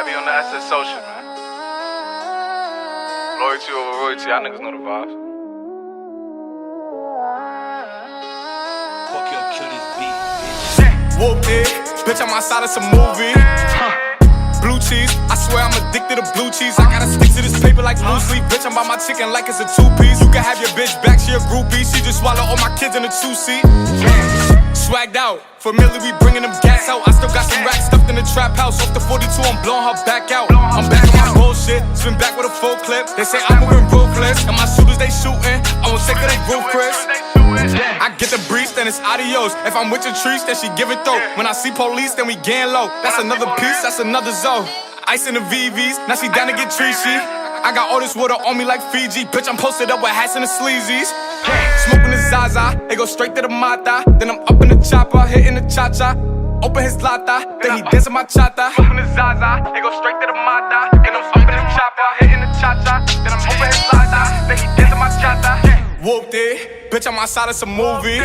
Heavy on the SSO shit, man. Loyalty over royalty, y'all niggas know the vibes. Fuck your kill this beat, bitch. Whooped it, bitch, I'm outside of some movie. Blue cheese, I swear I'm addicted to blue cheese. I gotta stick to this paper like blue sleep. Bitch, I'm by my chicken like it's a two-piece. You can have your bitch back, she a groupie. She just swallow all my kids in a two-seat. Swagged out, familiar, we bringing them gas out. I still got some racks stuffed in the trap house. Off the 42, I'm blowing her back out. I'm back on my bullshit, spin back with a full clip. They say I'm moving ruthless, and my shooters they shooting. I won't take her, they roof, Chris. I get the breeze, then it's adios. If I'm with your trees, then she give it though. When I see police, then we gang low. That's another piece, that's another zone. Ice in the VVs, now she down to get treachy. I got all this water on me like Fiji. Bitch, I'm posted up with hats and the sleazies. Smoking the Zaza, they go straight to the Mata. Then I'm up in the chopper, hitting the cha-cha. Open his lata, then he dancing my chata. Smoking the Zaza, they go straight to the Mata. Then I'm up in the chopper, hitting the cha-cha. Then I'm open his lata, then he dancing my chata. Whooped it, bitch, I'm outside of some movie.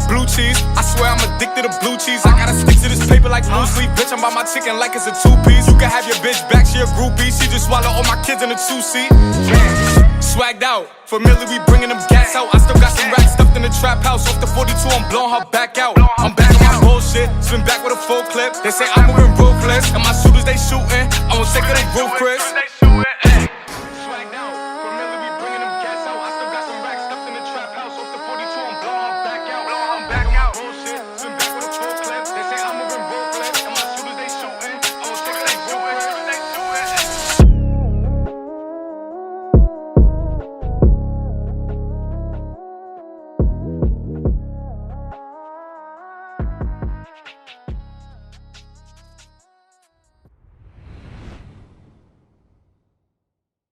Blue cheese, I swear I'm addicted to blue cheese. I gotta stick to this paper like blue sleep. Bitch, I'm by my chicken like it's a two-piece. You can have your bitch back, she a groupie. She just swallow all my kids in a two-seat. Swagged out, familiar, we bringing them gas out. I still got some racks stuffed in the trap house. Off the 42, I'm blowing her back out. I'm back on my bullshit, spin back with a full clip. They say I'm moving ruthless, and my shooters they shooting. I won't take her, they roof, Chris.